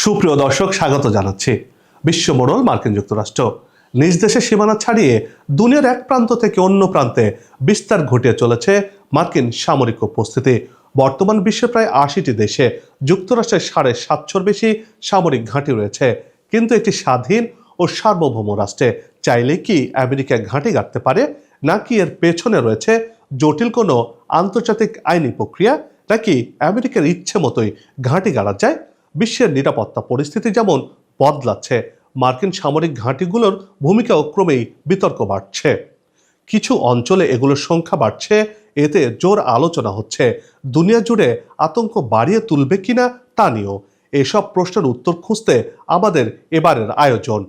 সুপ্রিয় দর্শক, স্বাগত জানাচ্ছি। বিশ্বমোড়ল মার্কিন যুক্তরাষ্ট্র নিজ দেশের সীমানা ছাড়িয়ে দুনিয়ার এক প্রান্ত থেকে অন্য প্রান্তে বিস্তার ঘটিয়ে চলেছে মার্কিন সামরিক উপস্থিতি। বর্তমান বিশ্বের প্রায় ৮০টি দেশে যুক্তরাষ্ট্রের ৭৫০র বেশি সামরিক ঘাঁটি রয়েছে। কিন্তু একটি স্বাধীন ও সার্বভৌম রাষ্ট্রে চাইলে কি আমেরিকা ঘাঁটি গাড়তে পারে, নাকি এর পেছনে রয়েছে জটিল কোনো আন্তর্জাতিক আইনি প্রক্রিয়া, নাকি আমেরিকার ইচ্ছে মতোই ঘাঁটি গাড়া যায়? বিশ্বের নিরাপত্তা পরিস্থিতি যেমন বদলাচ্ছে, মার্কিন সামরিক ঘাঁটিগুলোর ভূমিকাও ক্রমেই বিতর্ক বাড়ছে। কিছু অঞ্চলে এগুলোর সংখ্যা বাড়ছে, এতে জোর আলোচনা হচ্ছে। দুনিয়া জুড়ে আতঙ্ক বাড়িয়ে তুলবে কিনা তা নিয়েও। এসব প্রশ্নের উত্তর খুঁজতে আমাদের এবারের আয়োজন।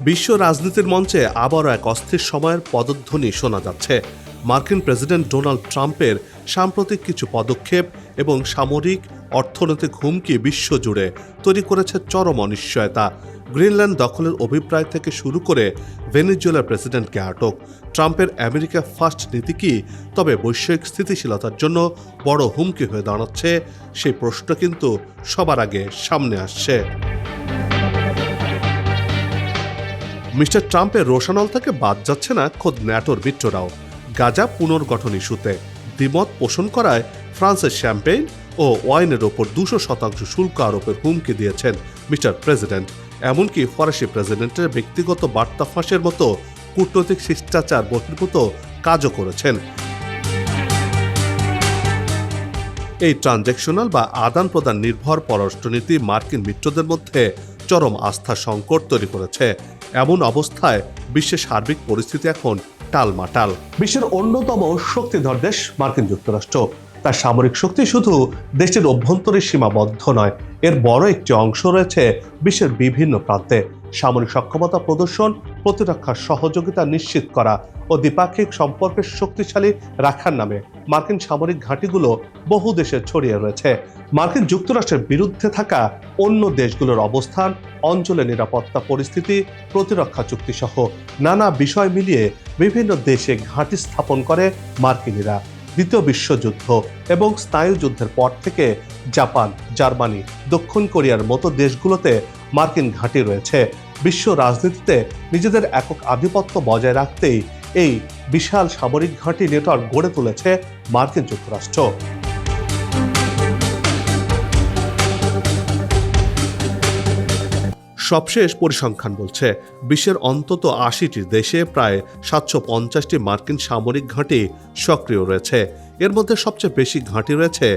বিশ্ব রাজনীতির মঞ্চে আবারও এক অস্থির সময়ের পদধ্বনি শোনা যাচ্ছে। মার্কিন প্রেসিডেন্ট ডোনাল্ড ট্রাম্পের সাম্প্রতিক কিছু পদক্ষেপ এবং সামরিক অর্থনৈতিক হুমকি বিশ্বজুড়ে তৈরি করেছে চরম অনিশ্চয়তা। গ্রিনল্যান্ড দখলের অভিপ্রায় থেকে শুরু করে ভেনেজুয়েলার প্রেসিডেন্টকে আটক। ট্রাম্পের আমেরিকা ফার্স্ট নীতি কি তবে বৈশ্বিক স্থিতিশীলতার জন্য বড় হুমকি হয়ে দাঁড়াচ্ছে? সেই প্রশ্ন কিন্তু সবার আগে সামনে আসছে। মিস্টার ট্রাম্পের রোশানল থেকে বাদ যাচ্ছে না খোদ ন্যাটোর মিত্ররাও। গাজা পুনর্গঠন ইস্যুতে দ্বিমত পোষণ করায় ফ্রান্সের শ্যাম্পেইন ও ওয়াইনের ওপর ২০০% শুল্ক আরোপের হুমকি দিয়েছেন মিস্টার প্রেসিডেন্ট। এমনকি ফরাসি প্রেসিডেন্টের ব্যক্তিগত বার্তা ফাঁসের মতো কূটনৈতিক শিষ্টাচার বহির্ভূত কাজও করেছেন। এই ট্রানজ্যাকশনাল বা আদান প্রদান নির্ভর পররাষ্ট্রনীতি মার্কিন মিত্রদের মধ্যে চরম আস্থা সংকট তৈরি করেছে। এমন অবস্থায় বিশ্বের সার্বিক পরিস্থিতি এখন টালমাটাল। বিশ্বের অন্যতম শক্তিধর দেশ মার্কিন যুক্তরাষ্ট্র। তার সামরিক শক্তি শুধু দেশের অভ্যন্তরে সীমাবদ্ধ নয়, এর বড় একটি অংশ রয়েছে বিশ্বের বিভিন্ন প্রান্তে। সামরিক সক্ষমতা প্রদর্শন, প্রতিরক্ষা সহযোগিতা নিশ্চিত করা ও দ্বিপাক্ষিক সম্পর্কের শক্তিশালী রাখার নামে মার্কিন সামরিক ঘাঁটিগুলো বহু দেশে ছড়িয়ে রয়েছে। মার্কিন যুক্তরাষ্ট্রের বিরুদ্ধে থাকা অন্য দেশগুলোর অবস্থান, অঞ্চলের নিরাপত্তা পরিস্থিতি, প্রতিরক্ষা চুক্তি সহ নানা বিষয় মিলিয়ে বিভিন্ন দেশে ঘাঁটি স্থাপন করে মার্কিনিরা। দ্বিতীয় বিশ্বযুদ্ধ এবং স্নায়ুযুদ্ধের পর থেকে জাপান, জার্মানি, দক্ষিণ কোরিয়ার মতো দেশগুলোতে মার্কিন ঘাঁটি রয়েছে। বিশ্ব রাজনীতিতে নিজেদের একক আধিপত্য বজায় রাখতেই এই বিশাল সামরিক ঘাঁটি নেটওয়ার্ক গড়ে তুলেছে মার্কিন যুক্তরাষ্ট্র। সবশেষ পরিসংখ্যান বলছে বিশ্বের অন্তত ৮০টি দেশে প্রায় ৭৫০টি মার্কিন সামরিক ঘাঁটি সক্রিয় রয়েছে। এর মধ্যে সবচেয়ে বেশি ঘাঁটি রয়েছে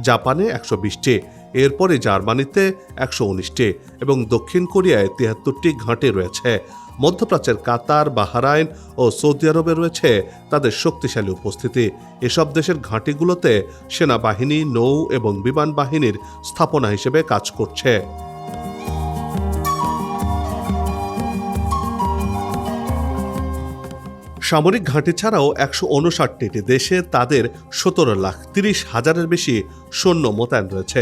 জাপানে ১২০টি, এরপরে জার্মানিতে ১১৯টি এবং দক্ষিণ কোরিয়ায় ৭৩টি ঘাঁটি রয়েছে। মধ্যপ্রাচ্যের কাতার, বাহরাইন ও সৌদি আরবে রয়েছে তাদের শক্তিশালী উপস্থিতি। এসব দেশের ঘাঁটিগুলোতে সেনাবাহিনী, নৌ এবং বিমান বাহিনীর স্থাপনা হিসেবে কাজ করছে। সামরিক ঘাঁটি ছাড়াও ১৫৯টি দেশে তাদের ১৭,৩০,০০০-এর বেশি সৈন্য মোতায়েন রয়েছে।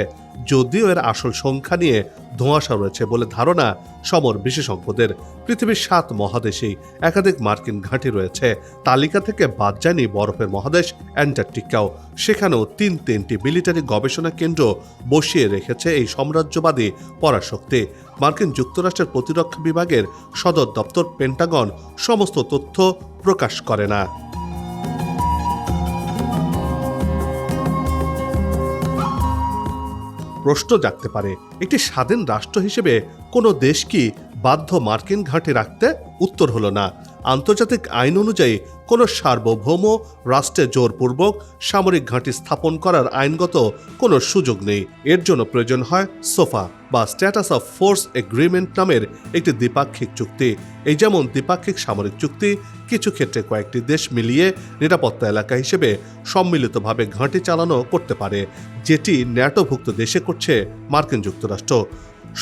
যদিও এর আসল সংখ্যা নিয়ে ধোঁয়াশা রয়েছে বলে ধারণা সমর বিশেষজ্ঞদের। পৃথিবীর ৭ মহাদেশেই একাধিক মার্কিন ঘাঁটি রয়েছে। তালিকা থেকে বাদ যায়নি বরফের মহাদেশ অ্যান্টার্কটিকাও। সেখানেও তিনটি মিলিটারি গবেষণা কেন্দ্র বসিয়ে রেখেছে এই সাম্রাজ্যবাদী পরাশক্তি। মার্কিন যুক্তরাষ্ট্রের প্রতিরক্ষা বিভাগের সদর দপ্তর পেন্টাগন সমস্ত তথ্য প্রকাশ করে না। প্রশ্ন জাগতে পারে, একটি স্বাধীন রাষ্ট্র হিসেবে কোনো দেশ কি বাধ্য মার্কিন ঘাঁটি রাখতে? উত্তর হলো না। আন্তর্জাতিক আইন অনুযায়ী কোনো সার্বভৌম রাষ্ট্রে জোরপূর্বক সামরিক ঘাঁটি স্থাপন করার আইনগত কোনো সুযোগ নেই। এর জন্য প্রয়োজন হয় সোফা বা স্ট্যাটাস অফ ফোর্স এগ্রিমেন্ট নামের একটি দ্বিপাক্ষিক চুক্তি। এই যেমন দ্বিপাক্ষিক সামরিক চুক্তি কিছু ক্ষেত্রে কয়েকটি দেশ মিলিয়ে নিরাপত্তা এলাকা হিসেবে সম্মিলিতভাবে ঘাঁটি চালানো করতে পারে, যেটি ন্যাটোভুক্ত দেশে করছে মার্কিন যুক্তরাষ্ট্র।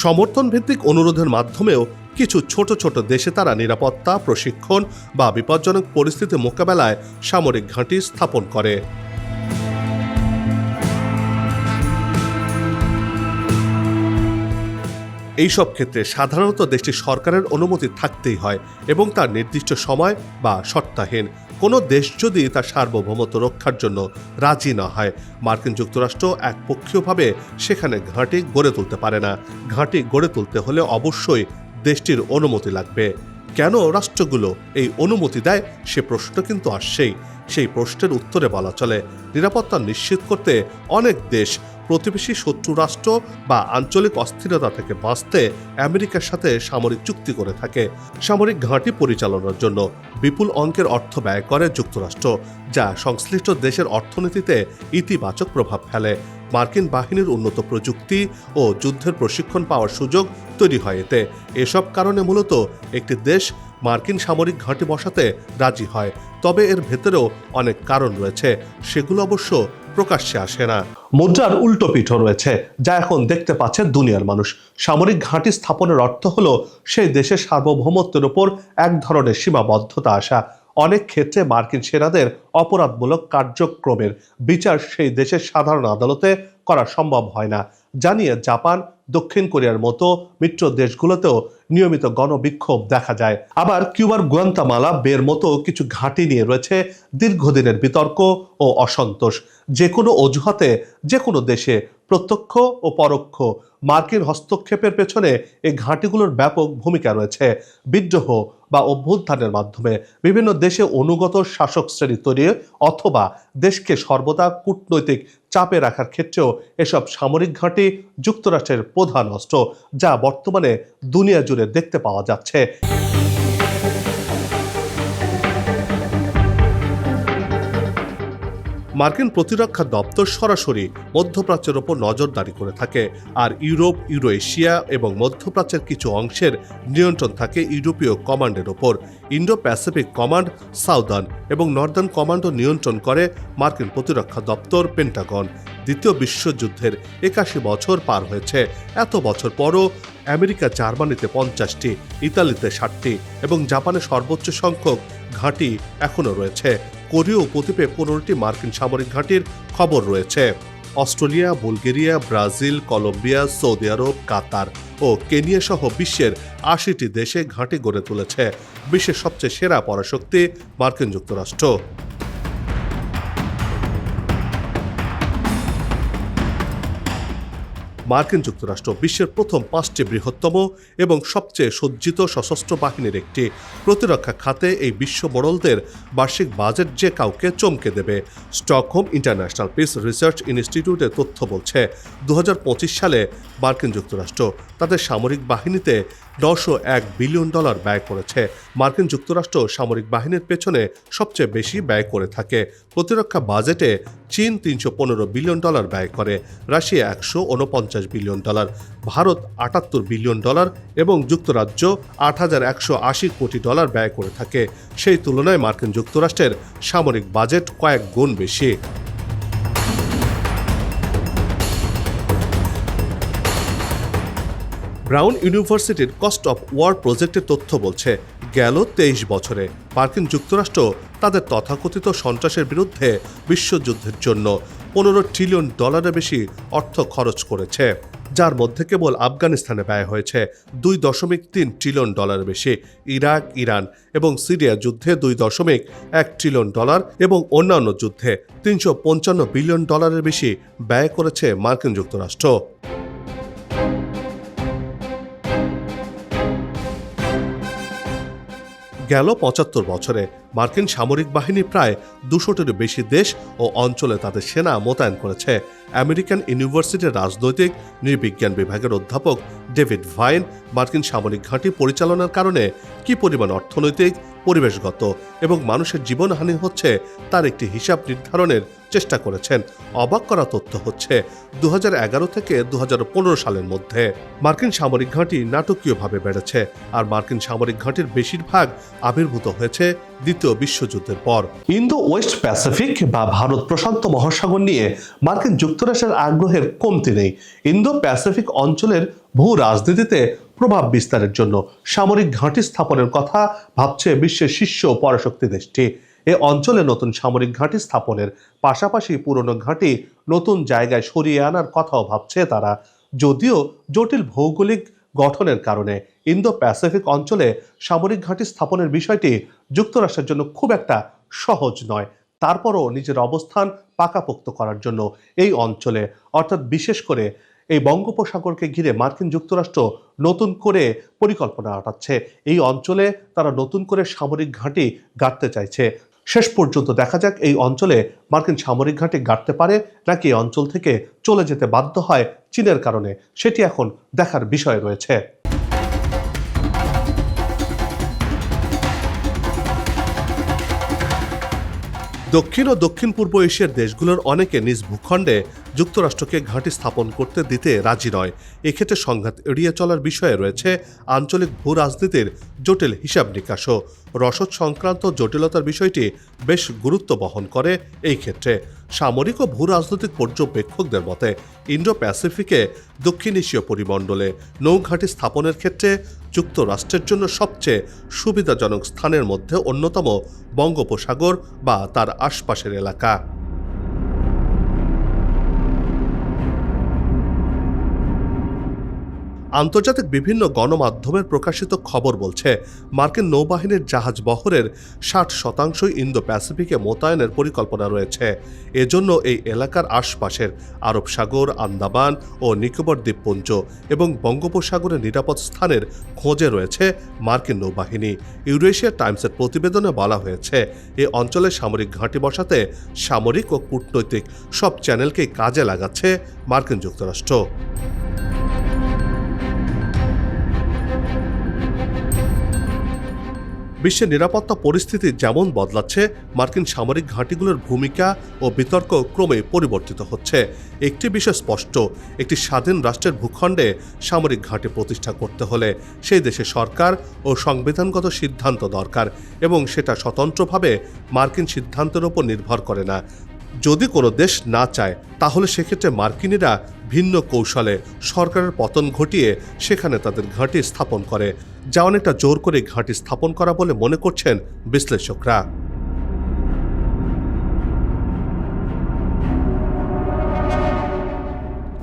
সমর্থন ভিত্তিক অনুরোধের মাধ্যমেও কিছু ছোট ছোট দেশে তারা নিরাপত্তা, প্রশিক্ষণ বা বিপজ্জনক পরিস্থিতি মোকাবেলায় সামরিক ঘাঁটি স্থাপন করে। এইসব ক্ষেত্রে সাধারণত দেশটির সরকারের অনুমতি থাকতেই হয় এবং তার নির্দিষ্ট সময় বা শর্তাহীন। কোনো দেশ যদি তার সার্বভৌমত্ব রক্ষার জন্য রাজি না হয়, মার্কিন যুক্তরাষ্ট্র একপক্ষীয়ভাবে সেখানে ঘাঁটি গড়ে তুলতে পারে না। ঘাঁটি গড়ে তুলতে হলে অবশ্যই দেশটির অনুমতি লাগবে। কেন রাষ্ট্রগুলো এই অনুমতি দেয় সে প্রশ্ন কিন্তু আসছেই। সেই প্রশ্নের উত্তরে বলা চলে, নিরাপত্তা নিশ্চিত করতে অনেক দেশ প্রতিবেশী শত্রু রাষ্ট্র বা আঞ্চলিক অস্থিরতা থেকে বাঁচতে আমেরিকার সাথে সামরিক চুক্তি করে থাকে। সামরিক ঘাঁটি পরিচালনার জন্য বিপুল অঙ্কের অর্থ ব্যয় করে যুক্তরাষ্ট্র, যা সংশ্লিষ্ট দেশের অর্থনীতিতে ইতিবাচক প্রভাব ফেলে। মার্কিন বাহিনীর উন্নত প্রযুক্তি ও যুদ্ধের প্রশিক্ষণ পাওয়ার সুযোগ তৈরি হয় এতে। এসব কারণে মূলত একটি দেশ মার্কিন সামরিক ঘাঁটি বসাতে রাজি হয়। তবে এর ভেতরেও অনেক কারণ রয়েছে, সেগুলো অবশ্য প্রকাশ্যে আসে না। মুদ্রার উল্টো পিঠও রয়েছে, যা এখন দেখতে পাচ্ছে দুনিয়ার মানুষ। সামরিক ঘাঁটি স্থাপনের অর্থ হলো সেই দেশের সার্বভৌমত্বের উপর এক ধরনের সীমাবদ্ধতা আসা। অনেক ক্ষেত্রে মার্কিন সেনাদের অপরাধমূলক কার্যক্রমের বিচার সেই দেশের সাধারণ আদালতে করা সম্ভব হয় না। জানিয়ে জাপান, দক্ষিণ কোরিয়ার মতো মিত্র দেশগুলোতেও নিয়মিত গণবিক্ষোভ দেখা যায়। আবার কিউবার গুয়ান্তামালা বের মতো কিছু ঘাঁটি নিয়ে রয়েছে দীর্ঘদিনের বিতর্ক ও অসন্তোষ। যে কোনো অজুহাতে যে কোনো দেশে প্রত্যক্ষ ও পরোক্ষ মার্কিন হস্তক্ষেপের পেছনে এই ঘাঁটিগুলোর ব্যাপক ভূমিকা রয়েছে। বিদ্রোহ বা অভ্যুত্থানের মাধ্যমে বিভিন্ন দেশে অনুগত শাসক শ্রেণী তৈরি অথবা দেশকে সর্বদা কূটনৈতিক চাপে রাখার ক্ষেত্রেও এসব সামরিক ঘাঁটি যুক্তরাষ্ট্রের প্রধান অস্ত্র, যা বর্তমানে দুনিয়া জুড়ে দেখতে পাওয়া যাচ্ছে। মার্কিন প্রতিরক্ষা দপ্তর সরাসরি মধ্যপ্রাচ্যের ওপর নজরদারি করে থাকে, আর ইউরোপ, ইউরো এশিয়া এবং মধ্যপ্রাচ্যের কিছু অংশের নিয়ন্ত্রণ থাকে ইউরোপীয় কমান্ডের ওপর। ইন্ডো প্যাসিফিক কমান্ড, সাউদার্ন এবং নর্দার্ন কমান্ডও নিয়ন্ত্রণ করে মার্কিন প্রতিরক্ষা দপ্তর, পেন্টাগন। দ্বিতীয় বিশ্বযুদ্ধের ৮১ বছর পার হয়েছে। এত বছর পরও আমেরিকা জার্মানিতে ৫০টি, ইতালিতে ৬০টি এবং জাপানে সর্বোচ্চ সংখ্যক ঘাঁটি এখনও রয়েছে। কোরীয় উপদ্বীপে ১৫টি মার্কিন সামরিক ঘাঁটির খবর রয়েছে। অস্ট্রেলিয়া, বুলগেরিয়া, ব্রাজিল, কলম্বিয়া, সৌদি আরব, কাতার ও কেনিয়া সহ বিশ্বের ৮০টি দেশে ঘাঁটি গড়ে তুলেছে। বিশ্বের সবচেয়ে সেরা পরাশক্তি মার্কিন যুক্তরাষ্ট্র। মার্কিন যুক্তরাষ্ট্র বিশ্বের প্রথম ৫টি বৃহত্তম এবং সবচেয়ে সজ্জিত সশস্ত্র বাহিনীর একটি। প্রতিরক্ষা খাতে এই বিশ্ব বড়লদের বার্ষিক বাজেট যে কাউকে চমকে দেবে। স্টকহোম ইন্টারন্যাশনাল পিস রিসার্চ ইনস্টিটিউটের তথ্য বলছে, ২০২৫ সালে মার্কিন যুক্তরাষ্ট্র তাদের সামরিক বাহিনীতে $৯০১ বিলিয়ন ব্যয় করেছে। মার্কিন যুক্তরাষ্ট্র সামরিক বাহিনীর পেছনে সবচেয়ে বেশি ব্যয় করে থাকে। প্রতিরক্ষা বাজেটে চীন $৩১৫ বিলিয়ন ব্যয় করে, রাশিয়া $১৪৯ বিলিয়ন, ভারত $৭৮ বিলিয়ন এবং যুক্তরাজ্য $৮,১৮০ কোটি ব্যয় করে থাকে। সেই তুলনায় মার্কিন যুক্তরাষ্ট্রের সামরিক বাজেট কয়েক গুণ বেশি। ব্রাউন ইউনিভার্সিটির কস্ট অফ ওয়ার প্রজেক্টের তথ্য বলছে, গেল ২৩ বছরে মার্কিন যুক্তরাষ্ট্র তাদের তথাকথিত সন্ত্রাসের বিরুদ্ধে বিশ্বযুদ্ধের জন্য $১৫ ট্রিলিয়ন বেশি অর্থ খরচ করেছে, যার মধ্যে কেবল আফগানিস্তানে ব্যয় হয়েছে $২.৩ ট্রিলিয়ন বেশি। ইরাক, ইরান এবং সিরিয়া যুদ্ধে $২.১ ট্রিলিয়ন এবং অন্যান্য যুদ্ধে $৩৫৫ বিলিয়ন বেশি ব্যয় করেছে মার্কিন যুক্তরাষ্ট্র। গেল ৭৫ বছরে মার্কিন সামরিক বাহিনী প্রায় ২০০টিরও বেশি দেশ ও অঞ্চলে তাদের সেনা মোতায়েন করেছে। আমেরিকান ইউনিভার্সিটির রাজনৈতিক নৃবিজ্ঞান বিভাগের অধ্যাপক ডেভিড ভাইন মার্কিন সামরিক ঘাঁটি পরিচালনার কারণে কী পরিমাণ অর্থনৈতিক, পরিবেশগত এবং মানুষের জীবনহানি হচ্ছে তার একটি হিসাব নির্ধারণের চেষ্টা করেছেন। অবাক করা তথ্য হচ্ছে, ২০১১ থেকে ২০১৫ সালের মধ্যে মার্কিন সামরিক ঘাঁটি নাটকীয়ভাবে বেড়েছে, আর মার্কিন সামরিক ঘাঁটির বেশিরভাগ আবির্ভূত হয়েছে দ্বিতীয় বিশ্বযুদ্ধের পর। ইন্দো ওয়েস্ট প্যাসিফিক বা ভারত প্রশান্ত মহাসাগর নিয়ে মার্কিন যুক্তরাষ্ট্রের আগ্রহের কমতি নেই। ইন্দো প্যাসিফিক অঞ্চলের ভূ রাজনীতিতে প্রভাব বিস্তারের জন্য সামরিক ঘাঁটি স্থাপনের কথা ভাবছে বিশ্বের শীর্ষ পরাশক্তি দেশটি। এ অঞ্চলে নতুন সামরিক ঘাঁটি স্থাপনের পাশাপাশি পুরনো ঘাঁটি নতুন জায়গায় সরিয়ে আনার কথাও ভাবছে তারা। যদিও জটিল ভৌগোলিক গঠনের কারণে ইন্দো প্যাসিফিক অঞ্চলে সামরিক ঘাঁটি স্থাপনের বিষয়টি যুক্তরাষ্ট্রের জন্য খুব একটা সহজ নয়। তারপরও নিজের অবস্থান পাকাপোক্ত করার জন্য এই অঞ্চলে, অর্থাৎ বিশেষ করে এই বঙ্গোপসাগরকে ঘিরে মার্কিন যুক্তরাষ্ট্র নতুন করে পরিকল্পনা আটাচ্ছে। এই অঞ্চলে তারা নতুন করে সামরিক ঘাঁটি গাড়তে চাইছে। শেষ পর্যন্ত দেখা যাক এই অঞ্চলে মার্কিন সামরিক ঘাঁটি গাড়তে পারে নাকি এই অঞ্চল থেকে চলে যেতে বাধ্য হয় চীনের কারণে, সেটি এখন দেখার বিষয় রয়েছে। দক্ষিণ ও দক্ষিণ পূর্ব এশিয়ার দেশগুলোর অনেকে নিজ ভূখণ্ডে যুক্তরাষ্ট্রকে ঘাঁটি স্থাপন করতে দিতে রাজি নয়। এক্ষেত্রে সংঘাত এড়িয়ে চলার বিষয়ে রয়েছে আঞ্চলিক ভূ রাজনীতির জটিল হিসাব নিকাশও। রসদ সংক্রান্ত জটিলতার বিষয়টি বেশ গুরুত্ব বহন করে এই ক্ষেত্রে। সামরিক ও ভূ রাজনৈতিক পর্যবেক্ষকদের মতে ইন্ডো প্যাসিফিকে দক্ষিণ এশীয় পরিমণ্ডলে নৌঘাঁটি স্থাপনের ক্ষেত্রে যুক্তরাষ্ট্রের জন্য সবচেয়ে সুবিধাজনক স্থানের মধ্যে অন্যতম বঙ্গোপসাগর বা তার আশপাশের এলাকা। আন্তর্জাতিক বিভিন্ন গণমাধ্যমের প্রকাশিত খবর বলছে মার্কিন নৌবাহিনীর জাহাজ বহরের 60% ইন্দো প্যাসিফিকে মোতায়েনের পরিকল্পনা রয়েছে। এজন্য এই এলাকার আশপাশের আরব সাগর, আন্দামান ও নিকোবর দ্বীপপুঞ্জ এবং বঙ্গোপসাগরের নিরাপদ স্থানের খোঁজে রয়েছে মার্কিন নৌবাহিনী। ইউরেশিয়া টাইমসের প্রতিবেদনে বলা হয়েছে এ অঞ্চলে সামরিক ঘাঁটি বসাতে সামরিক ও কূটনৈতিক সব চ্যানেলকেই কাজে লাগাচ্ছে মার্কিন যুক্তরাষ্ট্র। বিশ্বের নিরাপত্তা পরিস্থিতি যেমন বদলাচ্ছে, মার্কিন সামরিক ঘাঁটিগুলোর ভূমিকা ও বিতর্ক ক্রমে পরিবর্তিত হচ্ছে। একটি বিষয় স্পষ্ট, একটি স্বাধীন রাষ্ট্রের ভূখণ্ডে সামরিক ঘাঁটি প্রতিষ্ঠা করতে হলে সেই দেশের সরকার ও সংবিধানগত সিদ্ধান্ত দরকার, এবং সেটা স্বতন্ত্রভাবে মার্কিন সিদ্ধান্তের উপর নির্ভর করে না। যদি কোনো দেশ না চায় তাহলে সেক্ষেত্রে মার্কিনিরা ভিন্ন কৌশলে সরকারের পতন ঘটিয়ে সেখানে তাদের ঘাঁটি স্থাপন করে, যা অনেকটা জোর করে ঘাঁটি স্থাপন করা বলে মনে করছেন বিশ্লেষকরা।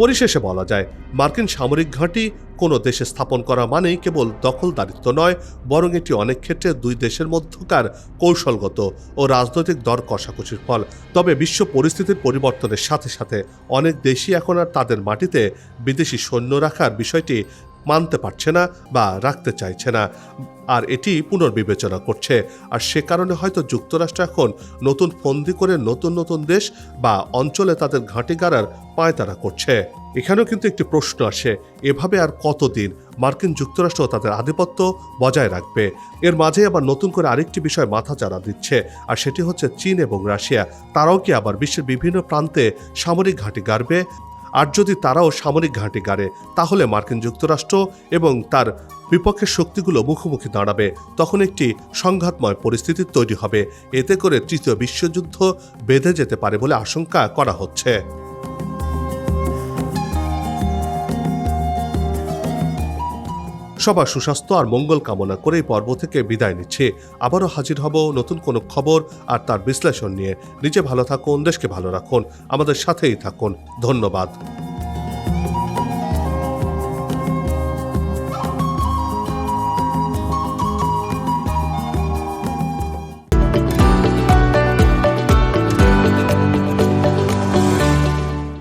পরিশেষে বলা যায়, মার্কিন সামরিক ঘাঁটি কোনো দেশে স্থাপন করা মানেই কেবল দখলদারিত্ব নয়, বরং এটি অনেক ক্ষেত্রে দুই দেশের মধ্যকার কৌশলগত ও রাজনৈতিক দর কষাকষির ফল। তবে বিশ্ব পরিস্থিতির পরিবর্তনের সাথে সাথে অনেক দেশই এখন আর তাদের মাটিতে বিদেশি সৈন্য রাখার বিষয়টি মানতে পারছে না বা রাখতে চাইছে না, আর এটি পুনর্বিবেচনা করছে। আর সে কারণে হয়তো যুক্তরাষ্ট্র এখন নতুন ফন্দি করে নতুন নতুন দেশ বা অঞ্চলে তাদের ঘাঁটি গাড়ার পায়তারা করছে। এখানেও কিন্তু একটি প্রশ্ন আসে, এভাবে আর কতদিন মার্কিন যুক্তরাষ্ট্র তাদের আধিপত্য বজায় রাখবে? এর মাঝে আবার নতুন করে আরেকটি বিষয় মাথাচাড়া দিচ্ছে, আর সেটি হচ্ছে চীন এবং রাশিয়া। তারাও কি আবার বিশ্বের বিভিন্ন প্রান্তে সামরিক ঘাঁটি গাড়বে? আর যদি তারাও সামরিক ঘাঁটি গাড়ে, তাহলে মার্কিন যুক্তরাষ্ট্র এবং তার বিপক্ষের শক্তিগুলো মুখোমুখি দাঁড়াবে। তখন একটি সংঘাতময় পরিস্থিতি তৈরি হবে। এতে করে তৃতীয় বিশ্বযুদ্ধ বেঁধে যেতে পারে বলে আশঙ্কা করা হচ্ছে। সবার সুস্বাস্থ্য আর মঙ্গল কামনা করে এই পর্ব থেকে বিদায় নিচ্ছে। আবারও হাজির হব নতুন কোনো খবর আর তার বিশ্লেষণ নিয়ে। নিজে ভালো থাকুন, দেশকে ভালো রাখুন, আমাদের সাথেই থাকুন। ধন্যবাদ।